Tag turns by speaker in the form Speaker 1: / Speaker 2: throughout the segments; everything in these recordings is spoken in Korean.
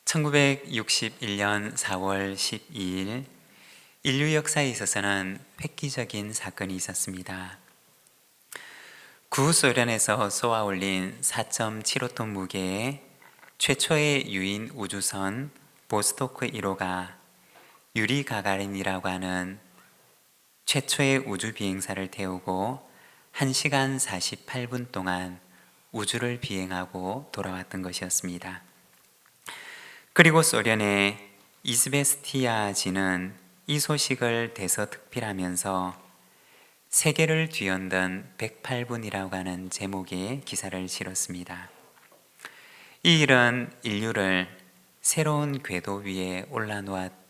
Speaker 1: 1961년 4월 12일 인류 역사에 있어서는 획기적인 사건이 있었습니다. 구소련에서 쏘아 올린 4.75톤 무게의 최초의 유인 우주선 보스토크 1호가 유리 가가린이라고 하는 최초의 우주 비행사를 태우고 1시간 48분 동안 우주를 비행하고 돌아왔던 것이었습니다. 그리고 소련의 이스베스티아지는 이 소식을 대서특필하면서 세계를 뒤흔든 108분이라고 하는 제목의 기사를 실었습니다. 이 일은 인류를 새로운 궤도 위에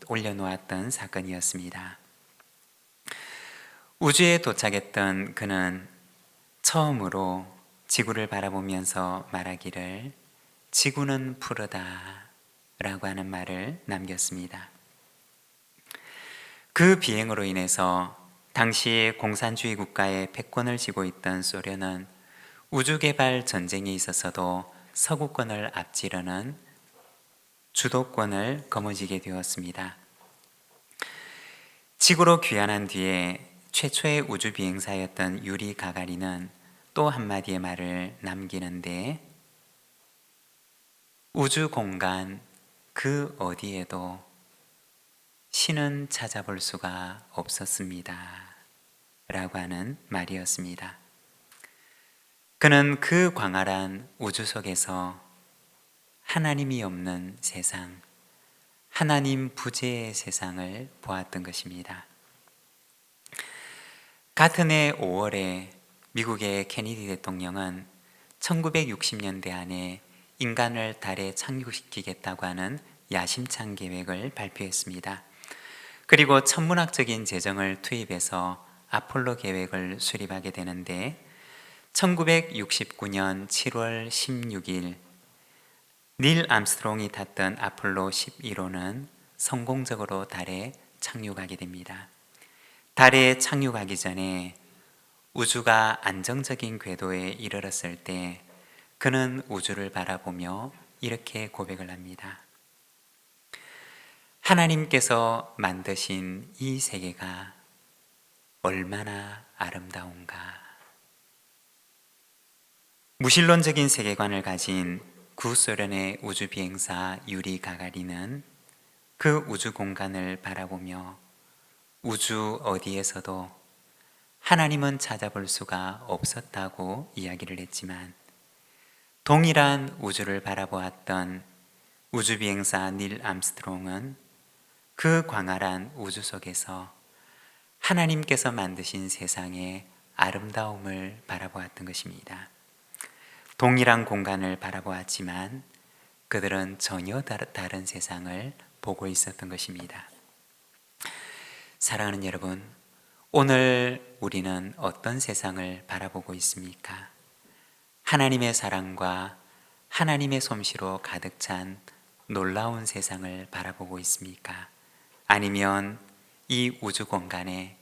Speaker 1: 올려놓았던 사건이었습니다. 우주에 도착했던 그는 처음으로 지구를 바라보면서 말하기를 지구는 푸르다 라고 하는 말을 남겼습니다. 그 비행으로 인해서 당시 공산주의 국가의 패권을 쥐고 있던 소련은 우주개발 전쟁에 있어서도 서구권을 앞지르는 주도권을 거머쥐게 되었습니다. 지구로 귀환한 뒤에 최초의 우주 비행사였던 유리 가가린은 또 한마디의 말을 남기는데 우주 공간 그 어디에도 신은 찾아볼 수가 없었습니다 라고 하는 말이었습니다. 그는 그 광활한 우주 속에서 하나님이 없는 세상, 하나님 부재의 세상을 보았던 것입니다. 같은 해 5월에 미국의 케네디 대통령은 1960년대 안에 인간을 달에 착륙시키겠다고 하는 야심찬 계획을 발표했습니다. 그리고 천문학적인 재정을 투입해서 아폴로 계획을 수립하게 되는데 1969년 7월 16일 닐 암스트롱이 탔던 아폴로 11호는 성공적으로 달에 착륙하게 됩니다. 달에 착륙하기 전에 우주가 안정적인 궤도에 이르렀을 때 그는 우주를 바라보며 이렇게 고백을 합니다. 하나님께서 만드신 이 세계가 얼마나 아름다운가. 무신론적인 세계관을 가진 구소련의 우주 비행사 유리 가가린은 그 우주 공간을 바라보며 우주 어디에서도 하나님은 찾아볼 수가 없었다고 이야기를 했지만 동일한 우주를 바라보았던 우주 비행사 닐 암스트롱은 그 광활한 우주 속에서 하나님께서 만드신 세상의 아름다움을 바라보았던 것입니다. 동일한 공간을 바라보았지만 그들은 전혀 다른 세상을 보고 있었던 것입니다. 사랑하는 여러분, 오늘 우리는 어떤 세상을 바라보고 있습니까? 하나님의 사랑과 하나님의 솜씨로 가득 찬 놀라운 세상을 바라보고 있습니까? 아니면 이 우주 공간에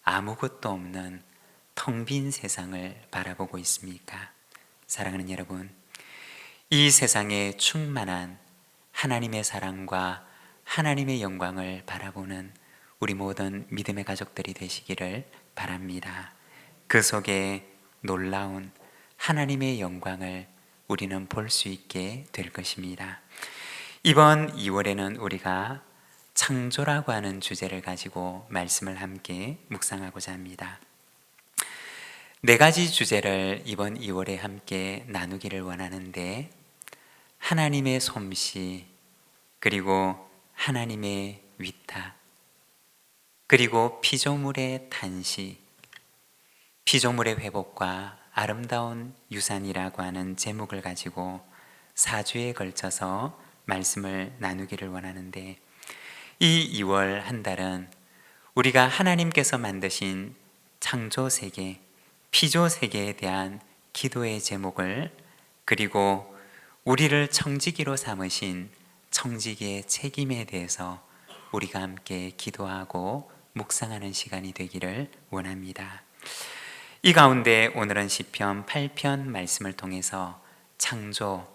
Speaker 1: 아무것도 없는 텅 빈 세상을 바라보고 있습니까? 사랑하는 여러분, 이 세상에 충만한 하나님의 사랑과 하나님의 영광을 바라보는 우리 모든 믿음의 가족들이 되시기를 바랍니다. 그 속에 놀라운 하나님의 영광을 우리는 볼 수 있게 될 것입니다. 이번 2월에는 우리가 창조라고 하는 주제를 가지고 말씀을 함께 묵상하고자 합니다. 4가지 주제를 이번 2월에 함께 나누기를 원하는데 하나님의 솜씨, 그리고 하나님의 위탁, 그리고 피조물의 탄식, 피조물의 회복과 아름다운 유산이라고 하는 제목을 가지고 4주에 걸쳐서 말씀을 나누기를 원하는데 이 2월 한 달은 우리가 하나님께서 만드신 창조 세계, 피조 세계에 대한 기도의 제목을, 그리고 우리를 청지기로 삼으신 청지기의 책임에 대해서 우리가 함께 기도하고 묵상하는 시간이 되기를 원합니다. 이 가운데 오늘은 시편 8편 말씀을 통해서 창조,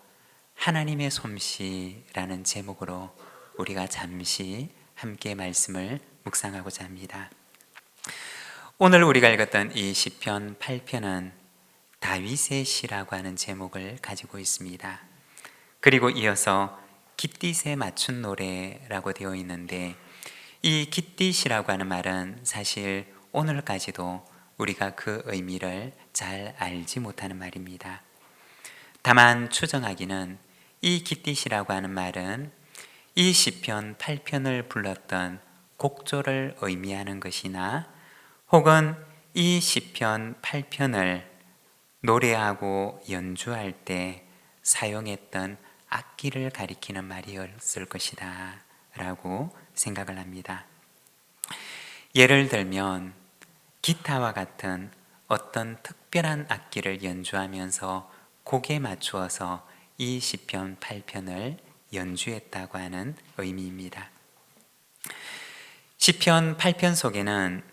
Speaker 1: 하나님의 솜씨라는 제목으로 우리가 잠시 함께 말씀을 묵상하고자 합니다. 오늘 우리가 읽었던 이 시편 8편은 다윗의 시라고 하는 제목을 가지고 있습니다. 그리고 이어서 깃딧에 맞춘 노래라고 되어 있는데, 이 깃딧이라고 하는 말은 사실 오늘까지도 우리가 그 의미를 잘 알지 못하는 말입니다. 다만 추정하기는 이 깃딧이라고 하는 말은 이 시편 8편을 불렀던 곡조를 의미하는 것이나, 혹은 이 시편 8편을 노래하고 연주할 때 사용했던 악기를 가리키는 말이었을 것이다 라고 생각을 합니다. 예를 들면 기타와 같은 어떤 특별한 악기를 연주하면서 곡에 맞추어서 이 시편 8편을 연주했다고 하는 의미입니다. 시편 8편 속에는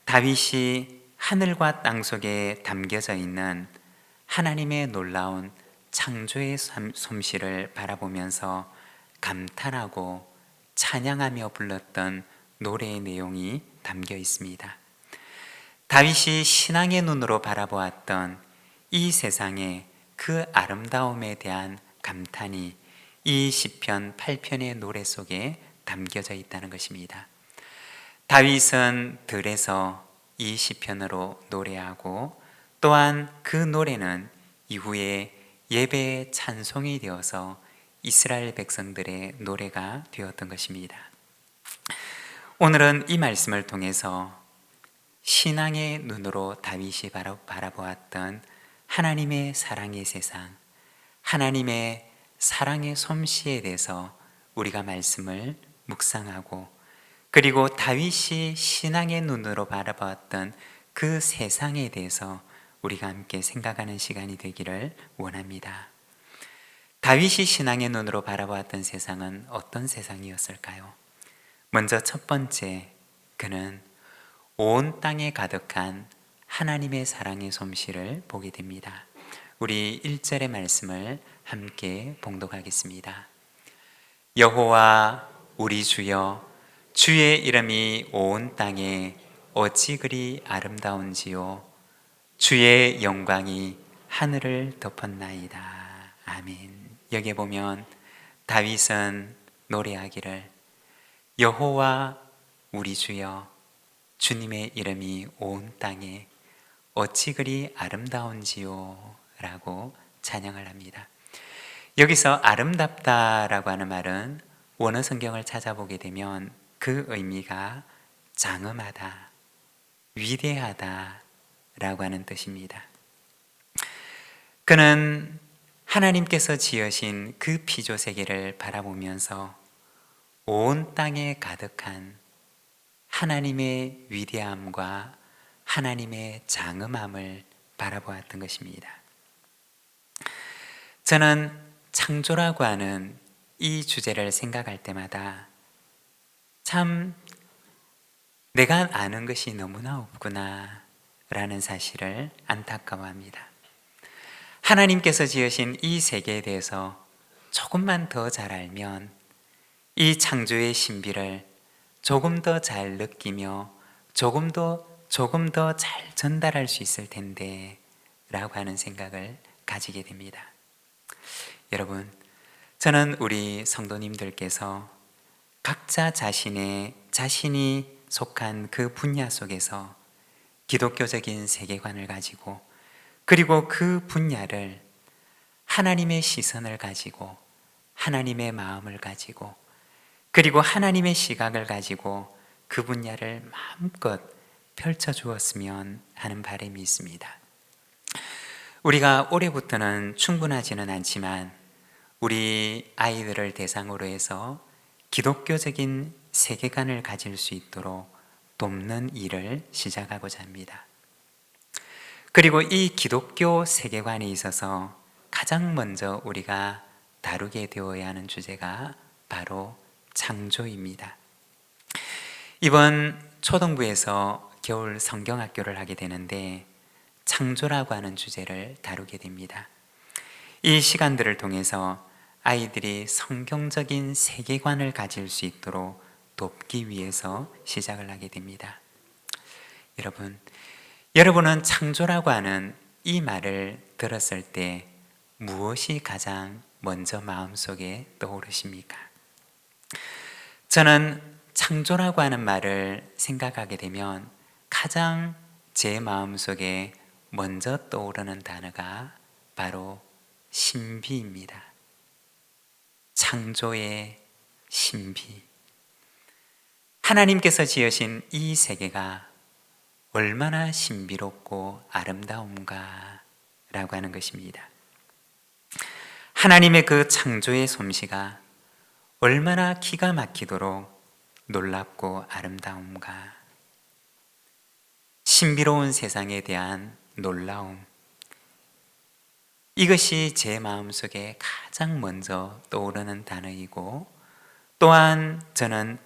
Speaker 1: 다윗이 하늘과 땅 속에 담겨져 있는 하나님의 놀라운 창조의 솜씨를 바라보면서 감탄하고 찬양하며 불렀던 노래의 내용이 담겨 있습니다. 다윗이 신앙의 눈으로 바라보았던 이 세상의 그 아름다움에 대한 감탄이 이 시편 8편의 노래 속에 담겨져 있다는 것입니다. 다윗은 들에서 이 시편으로 노래하고, 또한 그 노래는 이후에 예배의 찬송이 되어서 이스라엘 백성들의 노래가 되었던 것입니다. 오늘은 이 말씀을 통해서 신앙의 눈으로 다윗이 바라보았던 하나님의 사랑의 세상, 하나님의 사랑의 솜씨에 대해서 우리가 말씀을 묵상하고, 그리고 다윗이 신앙의 눈으로 바라보았던 그 세상에 대해서 우리가 함께 생각하는 시간이 되기를 원합니다. 다윗이 신앙의 눈으로 바라보았던 세상은 어떤 세상이었을까요? 먼저 첫 번째, 그는 온 땅에 가득한 하나님의 사랑의 솜씨를 보게 됩니다. 우리 1절의 말씀을 함께 봉독하겠습니다. 여호와 우리 주여, 주의 이름이 온 땅에 어찌 그리 아름다운지요, 주의 영광이 하늘을 덮었나이다. 아멘. 여기에 보면 다윗은 노래하기를, 여호와 우리 주여, 주님의 이름이 온 땅에 어찌 그리 아름다운지요 라고 찬양을 합니다. 여기서 아름답다라고 하는 말은 원어 성경을 찾아보게 되면 그 의미가 장엄하다, 위대하다 라고 하는 뜻입니다. 그는 하나님께서 지으신 그 피조세계를 바라보면서 온 땅에 가득한 하나님의 위대함과 하나님의 장엄함을 바라보았던 것입니다. 저는 창조라고 하는 이 주제를 생각할 때마다 참 내가 아는 것이 너무나 없구나 라는 사실을 안타까워합니다. 하나님께서 지으신 이 세계에 대해서 조금만 더 잘 알면 이 창조의 신비를 조금 더 잘 느끼며 조금 더 잘 전달할 수 있을 텐데 라고 하는 생각을 가지게 됩니다. 여러분, 저는 우리 성도님들께서 각자 자신이 속한 그 분야 속에서 기독교적인 세계관을 가지고, 그리고 그 분야를 하나님의 시선을 가지고, 하나님의 마음을 가지고, 그리고 하나님의 시각을 가지고 그 분야를 마음껏 펼쳐주었으면 하는 바람이 있습니다. 우리가 올해부터는 충분하지는 않지만 우리 아이들을 대상으로 해서 기독교적인 세계관을 가질 수 있도록 돕는 일을 시작하고자 합니다. 그리고 이 기독교 세계관에 있어서 가장 먼저 우리가 다루게 되어야 하는 주제가 바로 창조입니다. 이번 초등부에서 겨울 성경학교를 하게 되는데 창조라고 하는 주제를 다루게 됩니다. 이 시간들을 통해서 아이들이 성경적인 세계관을 가질 수 있도록 돕기 위해서 시작을 하게 됩니다. 여러분은 창조라고 하는 이 말을 들었을 때 무엇이 가장 먼저 마음속에 떠오르십니까? 저는 창조라고 하는 말을 생각하게 되면 가장 제 마음속에 먼저 떠오르는 단어가 바로 신비입니다. 창조의 신비. 하나님께서 지으신 이 세계가 얼마나 신비롭고 아름다운가 라고 하는 것입니다. 하나님의 그 창조의 솜씨가 얼마나 기가 막히도록 놀랍고 아름다운가. 신비로운 세상에 대한 놀라움, 이것이 제 마음속에 가장 먼저 떠오르는 단어이고, 또한 저는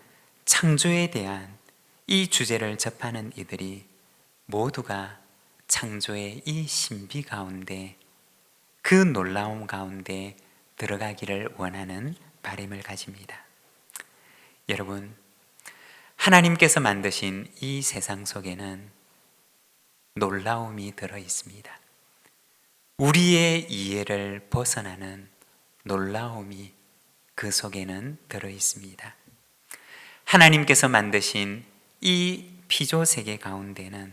Speaker 1: 창조에 대한 이 주제를 접하는 이들이 모두가 창조의 이 신비 가운데, 그 놀라움 가운데 들어가기를 원하는 바람을 가집니다. 여러분, 하나님께서 만드신 이 세상 속에는 놀라움이 들어 있습니다. 우리의 이해를 벗어나는 놀라움이 그 속에는 들어 있습니다. 하나님께서 만드신 이 피조 세계 가운데는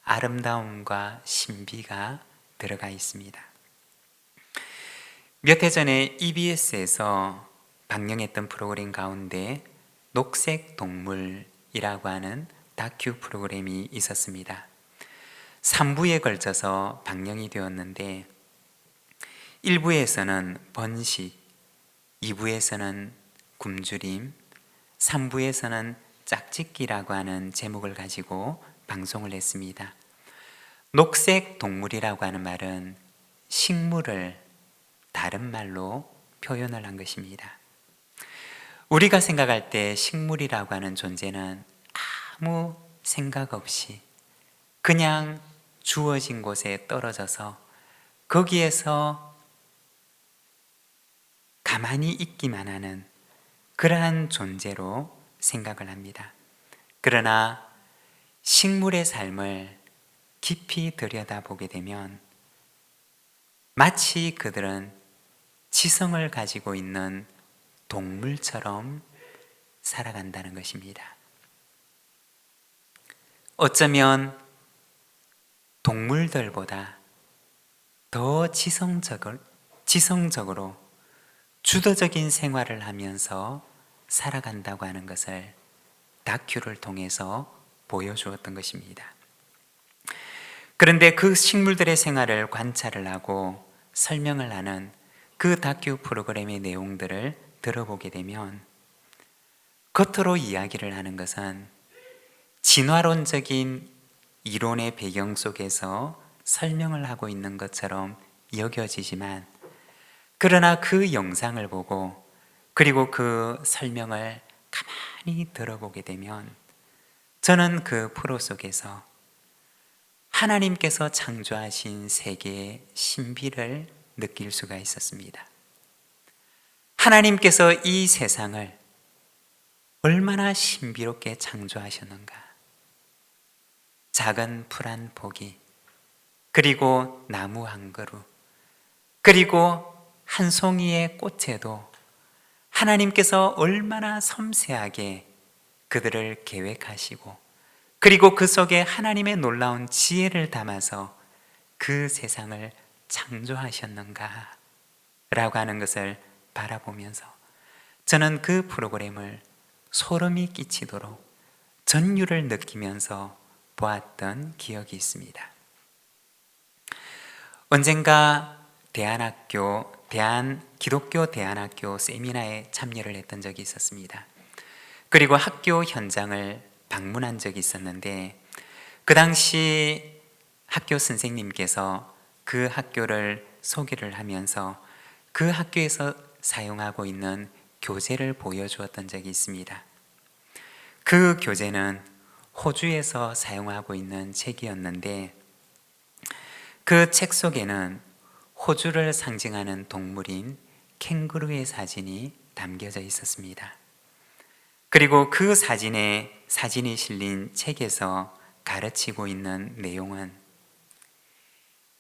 Speaker 1: 아름다움과 신비가 들어가 있습니다. 몇 해 전에 EBS에서 방영했던 프로그램 가운데 녹색 동물이라고 하는 다큐 프로그램이 있었습니다. 3부에 걸쳐서 방영이 되었는데 1부에서는 번식, 2부에서는 굶주림, 3부에서는 짝짓기라고 하는 제목을 가지고 방송을 했습니다. 녹색 동물이라고 하는 말은 식물을 다른 말로 표현을 한 것입니다. 우리가 생각할 때 식물이라고 하는 존재는 아무 생각 없이 그냥 주어진 곳에 떨어져서 거기에서 가만히 있기만 하는 그러한 존재로 생각을 합니다. 그러나 식물의 삶을 깊이 들여다보게 되면 마치 그들은 지성을 가지고 있는 동물처럼 살아간다는 것입니다. 어쩌면 동물들보다 더 지성적으로 주도적인 생활을 하면서 살아간다고 하는 것을 다큐를 통해서 보여주었던 것입니다. 그런데 그 식물들의 생활을 관찰을 하고 설명을 하는 그 다큐 프로그램의 내용들을 들어보게 되면 겉으로 이야기를 하는 것은 진화론적인 이론의 배경 속에서 설명을 하고 있는 것처럼 여겨지지만, 그러나 그 영상을 보고 그리고 그 설명을 가만히 들어보게 되면 저는 그 프로 속에서 하나님께서 창조하신 세계의 신비를 느낄 수가 있었습니다. 하나님께서 이 세상을 얼마나 신비롭게 창조하셨는가. 작은 풀 한 포기, 그리고 나무 한 그루, 그리고 한 송이의 꽃에도 하나님께서 얼마나 섬세하게 그들을 계획하시고, 그리고 그 속에 하나님의 놀라운 지혜를 담아서 그 세상을 창조하셨는가 라고 하는 것을 바라보면서 저는 그 프로그램을 소름이 끼치도록 전율을 느끼면서 보았던 기억이 있습니다. 언젠가 기독교 대안학교 세미나에 참여를 했던 적이 있었습니다. 그리고 학교 현장을 방문한 적이 있었는데, 그 당시 학교 선생님께서 그 학교를 소개를 하면서 그 학교에서 사용하고 있는 교재를 보여주었던 적이 있습니다. 그 교재는 호주에서 사용하고 있는 책이었는데, 그 책 속에는 호주를 상징하는 동물인 캥거루의 사진이 담겨져 있었습니다. 그리고 그 사진이 실린 책에서 가르치고 있는 내용은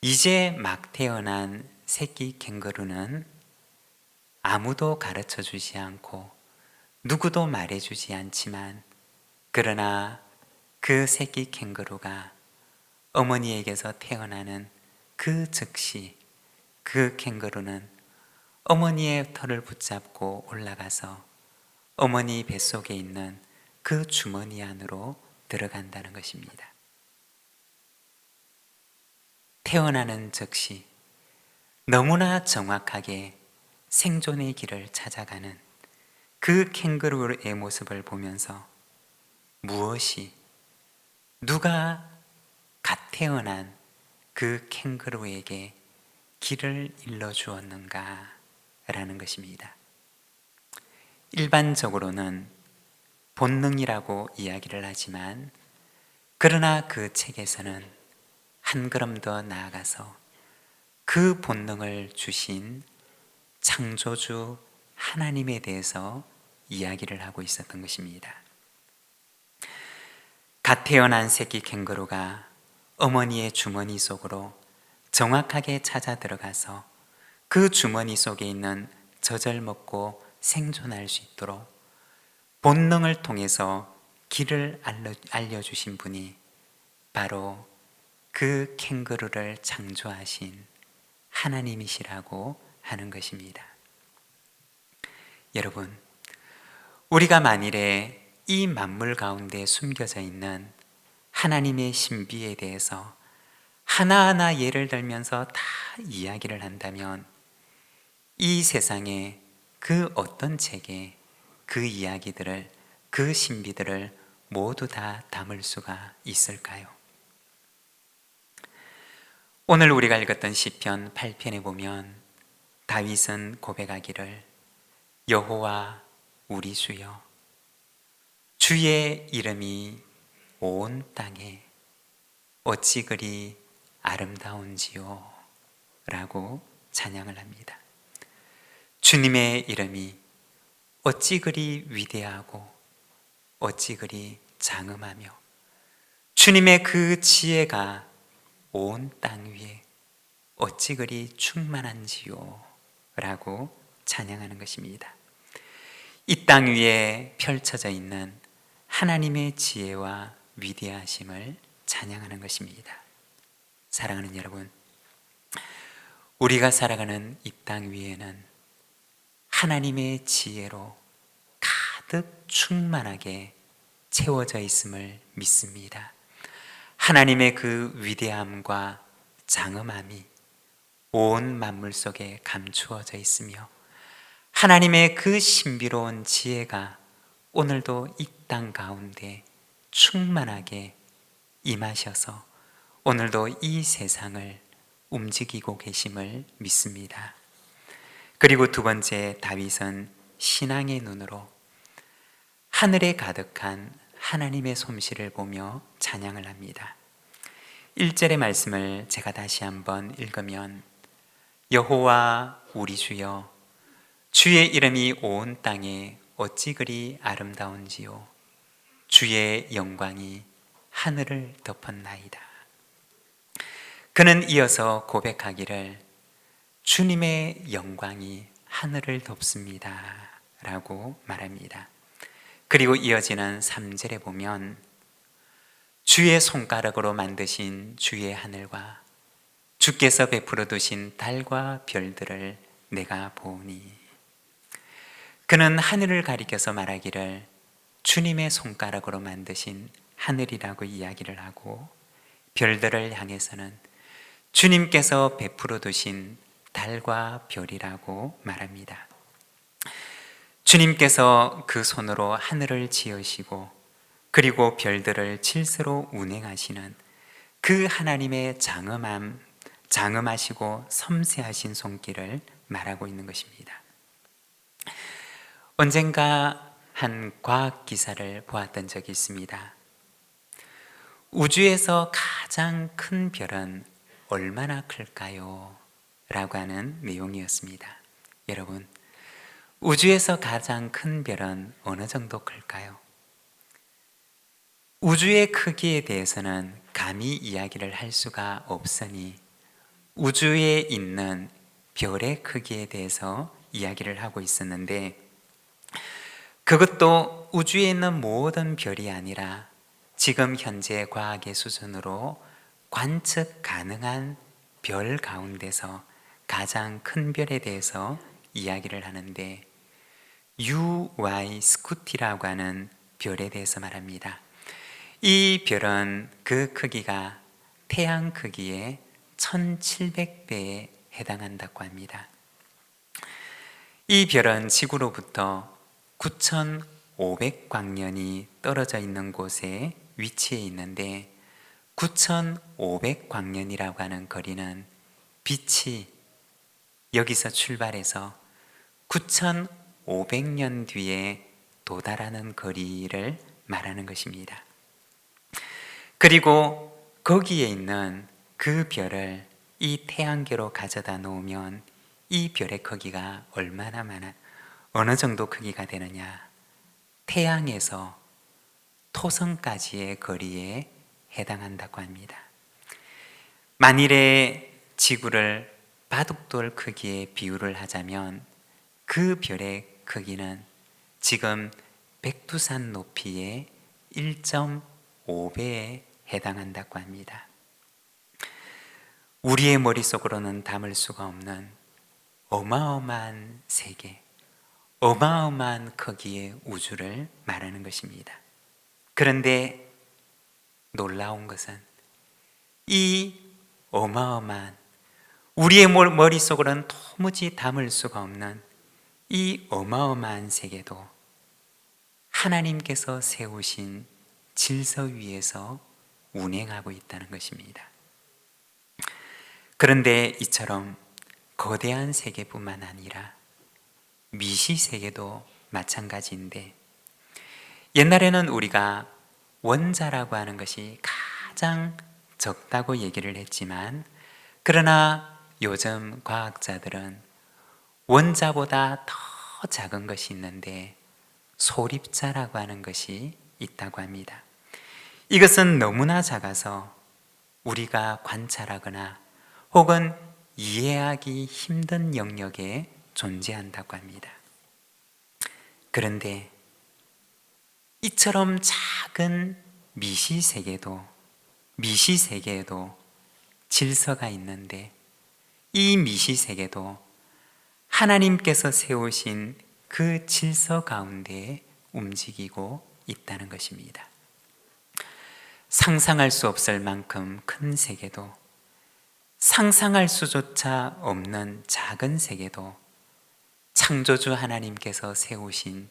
Speaker 1: 이제 막 태어난 새끼 캥거루는 아무도 가르쳐 주지 않고 누구도 말해 주지 않지만 그러나 그 새끼 캥거루가 어머니에게서 태어나는 그 즉시 그 캥거루는 어머니의 털을 붙잡고 올라가서 어머니 뱃속에 있는 그 주머니 안으로 들어간다는 것입니다. 태어나는 즉시 너무나 정확하게 생존의 길을 찾아가는 그 캥거루의 모습을 보면서 누가 갓 태어난 그 캥거루에게 길을 일러주었는가 라는 것입니다. 일반적으로는 본능이라고 이야기를 하지만 그러나 그 책에서는 한 걸음 더 나아가서 그 본능을 주신 창조주 하나님에 대해서 이야기를 하고 있었던 것입니다. 갓 태어난 새끼 캥거루가 어머니의 주머니 속으로 정확하게 찾아 들어가서 그 주머니 속에 있는 젖을 먹고 생존할 수 있도록 본능을 통해서 길을 알려주신 분이 바로 그 캥거루를 창조하신 하나님이시라고 하는 것입니다. 여러분, 우리가 만일에 이 만물 가운데 숨겨져 있는 하나님의 신비에 대해서 하나하나 예를 들면서 다 이야기를 한다면 이 세상에 그 어떤 책에 그 이야기들을, 그 신비들을 모두 다 담을 수가 있을까요? 오늘 우리가 읽었던 시편 8편에 보면 다윗은 고백하기를 여호와 우리 주여 주의 이름이 온 땅에 어찌 그리 아름다운지요 라고 찬양을 합니다. 주님의 이름이 어찌 그리 위대하고 어찌 그리 장엄하며 주님의 그 지혜가 온 땅 위에 어찌 그리 충만한지요 라고 찬양하는 것입니다. 이 땅 위에 펼쳐져 있는 하나님의 지혜와 위대하심을 찬양하는 것입니다. 사랑하는 여러분, 우리가 살아가는 이 땅 위에는 하나님의 지혜로 가득 충만하게 채워져 있음을 믿습니다. 하나님의 그 위대함과 장엄함이 온 만물 속에 감추어져 있으며 하나님의 그 신비로운 지혜가 오늘도 이 땅 가운데 충만하게 임하셔서 오늘도 이 세상을 움직이고 계심을 믿습니다. 그리고 두 번째, 다윗은 신앙의 눈으로 하늘에 가득한 하나님의 솜씨를 보며 찬양을 합니다. 1절의 말씀을 제가 다시 한번 읽으면 여호와 우리 주여 주의 이름이 온 땅에 어찌 그리 아름다운지요 주의 영광이 하늘을 덮었나이다. 그는 이어서 고백하기를 주님의 영광이 하늘을 덮습니다 라고 말합니다. 그리고 이어지는 3절에 보면 주의 손가락으로 만드신 주의 하늘과 주께서 베풀어 두신 달과 별들을 내가 보니 그는 하늘을 가리켜서 말하기를 주님의 손가락으로 만드신 하늘이라고 이야기를 하고 별들을 향해서는 주님께서 베풀어 두신 달과 별이라고 말합니다. 주님께서 그 손으로 하늘을 지으시고 그리고 별들을 질서로 운행하시는 그 하나님의 장엄하시고 섬세하신 손길을 말하고 있는 것입니다. 언젠가 한 과학 기사를 보았던 적이 있습니다. 우주에서 가장 큰 별은 얼마나 클까요? 라고 하는 내용이었습니다. 여러분, 우주에서 가장 큰 별은 어느 정도 클까요? 우주의 크기에 대해서는 감히 이야기를 할 수가 없으니 우주에 있는 별의 크기에 대해서 이야기를 하고 있었는데, 그것도 우주에 있는 모든 별이 아니라 지금 현재 과학의 수준으로 관측 가능한 별 가운데서 가장 큰 별에 대해서 이야기를 하는데, UY 스쿠티라고 하는 별에 대해서 말합니다. 이 별은 그 크기가 태양 크기의 1700배에 해당한다고 합니다. 이 별은 지구로부터 9500광년이 떨어져 있는 곳에 위치해 있는데, 9500광년이라고 하는 거리는 빛이 여기서 출발해서 9500년 뒤에 도달하는 거리를 말하는 것입니다. 그리고 거기에 있는 그 별을 이 태양계로 가져다 놓으면 이 별의 크기가 얼마나 많아, 어느 정도 크기가 되느냐? 태양에서 토성까지의 거리에 해당한다고 합니다. 만일에 지구를 바둑돌 크기에 비유를 하자면 그 별의 크기는 지금 백두산 높이의 1.5배에 해당한다고 합니다. 우리의 머릿속으로는 담을 수가 없는 어마어마한 세계, 어마어마한 크기의 우주를 말하는 것입니다. 그런데 놀라운 것은 이 어마어마한, 우리의 머릿속으로는 도무지 담을 수가 없는 이 어마어마한 세계도 하나님께서 세우신 질서 위에서 운행하고 있다는 것입니다. 그런데 이처럼 거대한 세계뿐만 아니라 미시 세계도 마찬가지인데, 옛날에는 우리가 원자라고 하는 것이 가장 적다고 얘기를 했지만, 그러나 요즘 과학자들은 원자보다 더 작은 것이 있는데 소립자라고 하는 것이 있다고 합니다. 이것은 너무나 작아서 우리가 관찰하거나 혹은 이해하기 힘든 영역에 존재한다고 합니다. 그런데 이처럼 작은 미시세계에도 질서가 있는데, 이 미시세계도 하나님께서 세우신 그 질서 가운데 움직이고 있다는 것입니다. 상상할 수 없을 만큼 큰 세계도, 상상할 수조차 없는 작은 세계도 창조주 하나님께서 세우신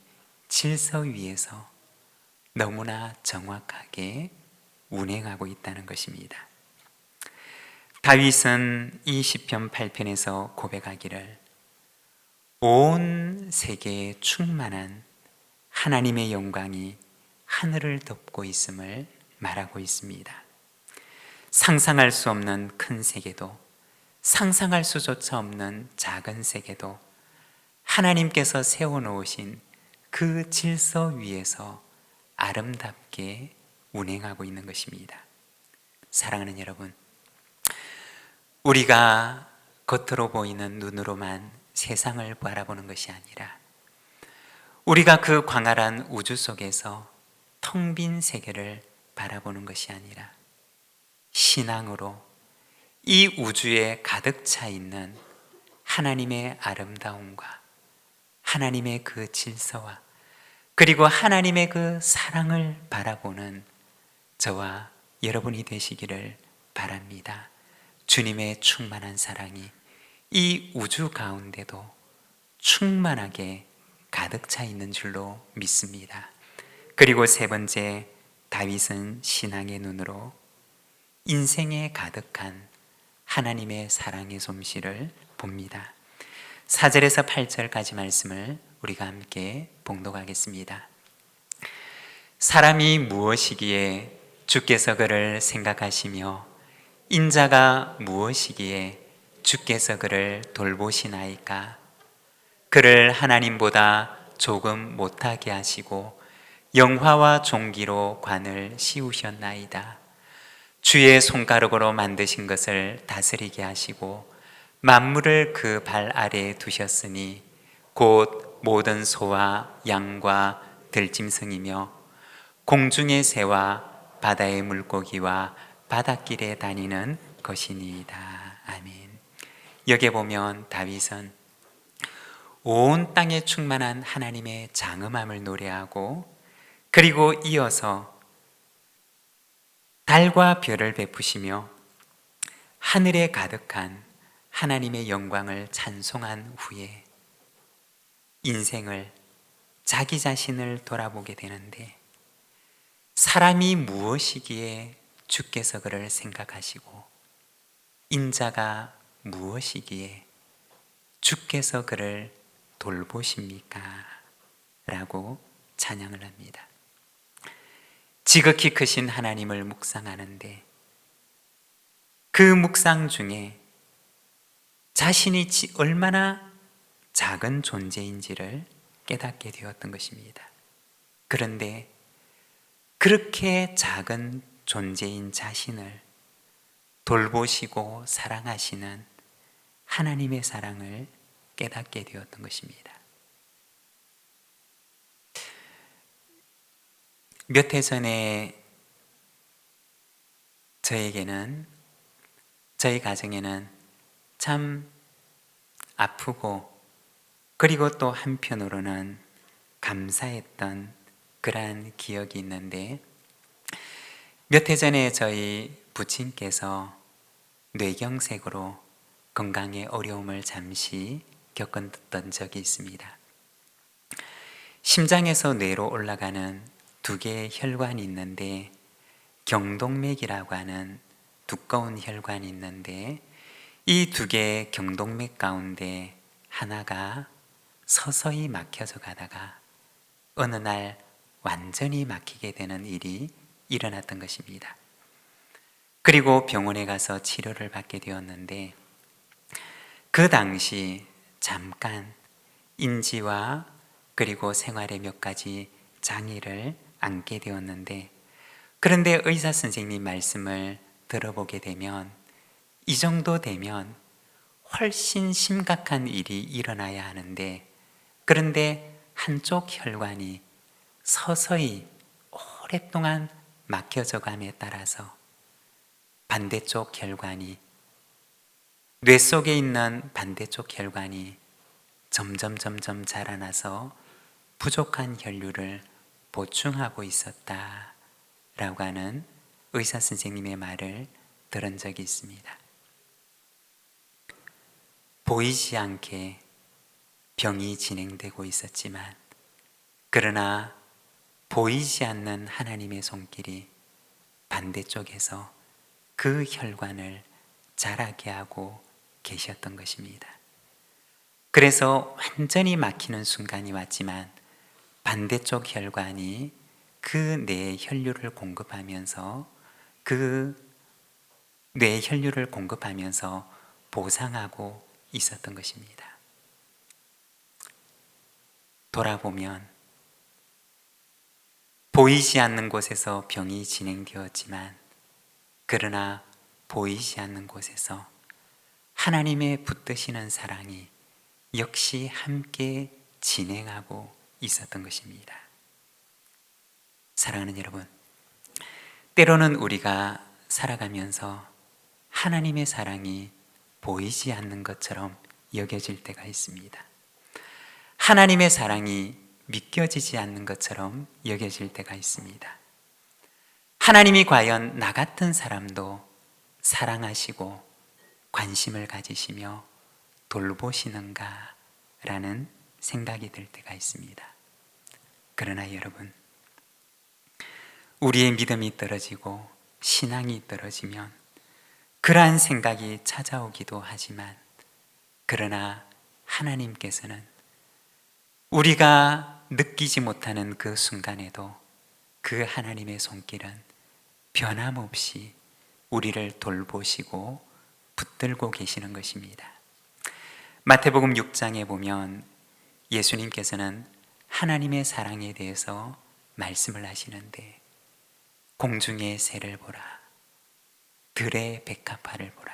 Speaker 1: 질서 위에서 너무나 정확하게 운행하고 있다는 것입니다. 다윗은 이 시편 8편에서 고백하기를 온 세계에 충만한 하나님의 영광이 하늘을 덮고 있음을 말하고 있습니다. 상상할 수 없는 큰 세계도, 상상할 수조차 없는 작은 세계도 하나님께서 세워놓으신 그 질서 위에서 아름답게 운행하고 있는 것입니다. 사랑하는 여러분, 우리가 겉으로 보이는 눈으로만 세상을 바라보는 것이 아니라 우리가 그 광활한 우주 속에서 텅 빈 세계를 바라보는 것이 아니라 신앙으로 이 우주에 가득 차 있는 하나님의 아름다움과 하나님의 그 질서와 그리고 하나님의 그 사랑을 바라보는 저와 여러분이 되시기를 바랍니다. 주님의 충만한 사랑이 이 우주 가운데도 충만하게 가득 차 있는 줄로 믿습니다. 그리고 세 번째, 다윗은 신앙의 눈으로 인생에 가득한 하나님의 사랑의 솜씨를 봅니다. 4절에서 8절까지 말씀을 우리가 함께 봉독하겠습니다. 사람이 무엇이기에 주께서 그를 생각하시며 인자가 무엇이기에 주께서 그를 돌보시나이까? 그를 하나님보다 조금 못하게 하시고 영화와 종기로 관을 씌우셨나이다. 주의 손가락으로 만드신 것을 다스리게 하시고 만물을 그 발 아래에 두셨으니 곧 모든 소와 양과 들짐승이며 공중의 새와 바다의 물고기와 바닷길에 다니는 것이니이다. 아멘. 여기에 보면 다윗은 온 땅에 충만한 하나님의 장엄함을 노래하고 그리고 이어서 달과 별을 베푸시며 하늘에 가득한 하나님의 영광을 찬송한 후에 인생을 자기 자신을 돌아보게 되는데 사람이 무엇이기에 주께서 그를 생각하시고 인자가 무엇이기에 주께서 그를 돌보십니까? 라고 찬양을 합니다. 지극히 크신 하나님을 묵상하는데 그 묵상 중에 자신이 얼마나 작은 존재인지를 깨닫게 되었던 것입니다. 그런데 그렇게 작은 존재인 자신을 돌보시고 사랑하시는 하나님의 사랑을 깨닫게 되었던 것입니다. 몇 해 전에 저희 가정에는 참 아프고 그리고 또 한편으로는 감사했던 그러한 기억이 있는데 몇 해 전에 저희 부친께서 뇌경색으로 건강에 어려움을 잠시 겪었던 적이 있습니다. 심장에서 뇌로 올라가는 두 개의 혈관이 있는데 경동맥이라고 하는 두꺼운 혈관이 있는데 이 두 개의 경동맥 가운데 하나가 서서히 막혀져 가다가 어느 날 완전히 막히게 되는 일이 일어났던 것입니다. 그리고 병원에 가서 치료를 받게 되었는데 그 당시 잠깐 인지와 그리고 생활의 몇 가지 장애를 안게 되었는데 그런데 의사 선생님 말씀을 들어보게 되면 이 정도 되면 훨씬 심각한 일이 일어나야 하는데 그런데 한쪽 혈관이 서서히 오랫동안 막혀져 감에 따라서 반대쪽 혈관이 뇌 속에 있는 반대쪽 혈관이 점점 자라나서 부족한 혈류를 보충하고 있었다라고 하는 의사 선생님의 말을 들은 적이 있습니다. 보이지 않게 병이 진행되고 있었지만 그러나 보이지 않는 하나님의 손길이 반대쪽에서 그 혈관을 자라게 하고 계셨던 것입니다. 그래서 완전히 막히는 순간이 왔지만 반대쪽 혈관이 그 뇌에 혈류를 공급하면서 보상하고 있었던 것입니다. 돌아보면 보이지 않는 곳에서 병이 진행되었지만 그러나 보이지 않는 곳에서 하나님의 붙드시는 사랑이 역시 함께 진행하고 있었던 것입니다. 사랑하는 여러분, 때로는 우리가 살아가면서 하나님의 사랑이 보이지 않는 것처럼 여겨질 때가 있습니다. 하나님의 사랑이 믿겨지지 않는 것처럼 여겨질 때가 있습니다. 하나님이 과연 나 같은 사람도 사랑하시고 관심을 가지시며 돌보시는가 라는 생각이 들 때가 있습니다. 그러나 여러분, 우리의 믿음이 떨어지고 신앙이 떨어지면 그러한 생각이 찾아오기도 하지만 그러나 하나님께서는 우리가 느끼지 못하는 그 순간에도 그 하나님의 손길은 변함없이 우리를 돌보시고 붙들고 계시는 것입니다. 마태복음 6장에 보면 예수님께서는 하나님의 사랑에 대해서 말씀을 하시는데, 공중의 새를 보라, 들의 백합화를 보라,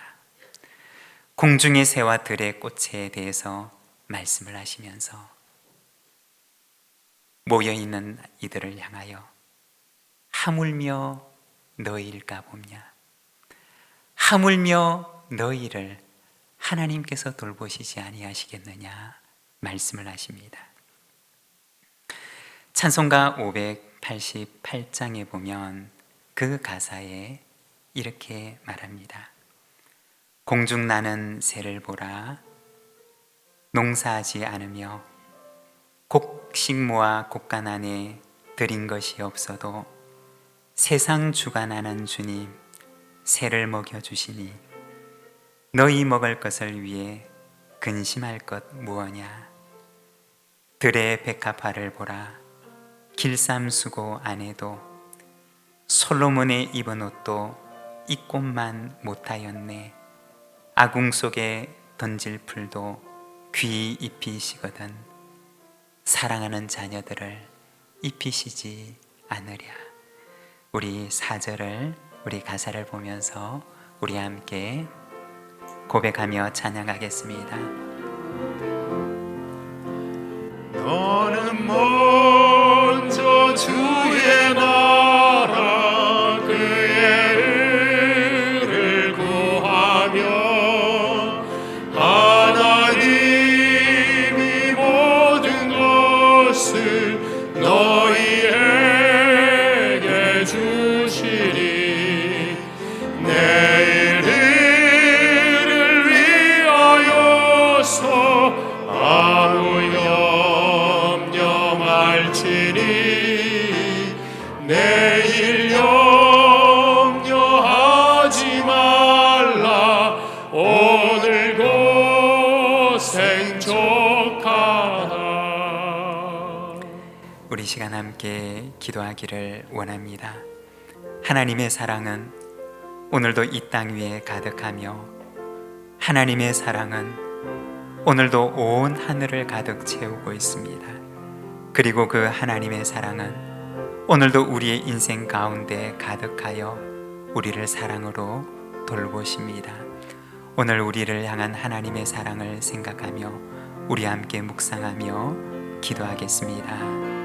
Speaker 1: 공중의 새와 들의 꽃에 대해서 말씀을 하시면서 모여있는 이들을 향하여 하물며 너희일까 보냐, 하물며 너희를 하나님께서 돌보시지 아니하시겠느냐 말씀을 하십니다. 찬송가 588장에 보면 그 가사에 이렇게 말합니다. 공중 나는 새를 보라, 농사하지 않으며 곡식 모아 곡간 안에 들인 것이 없어도 세상 주관하는 주님 새를 먹여주시니 너희 먹을 것을 위해 근심할 것 무엇냐. 들의 백합화를 보라, 길쌈수고 안에도 솔로몬의 입은 옷도 이 꽃만 못하였네. 아궁 속에 던질 풀도 귀 입히시거든 사랑하는 자녀들을 입히시지 않으랴. 우리 4절을, 우리 가사를 보면서 우리 함께 고백하며 찬양하겠습니다.
Speaker 2: 너는 먼저 주의 나라 그의 의를 구하며 하나님이 모든 것을 너희에게 주시리. 내일 일을 위하여서 아무 염려 말지니 내일 염려하지 말라. 오늘 고생 족하다.
Speaker 1: 우리 시간 함께 기도하기를 원합니다. 하나님의 사랑은 오늘도 이 땅 위에 가득하며 하나님의 사랑은 오늘도 온 하늘을 가득 채우고 있습니다. 그리고 그 하나님의 사랑은 오늘도 우리의 인생 가운데 가득하여 우리를 사랑으로 돌보십니다. 오늘 우리를 향한 하나님의 사랑을 생각하며 우리 함께 묵상하며 기도하겠습니다.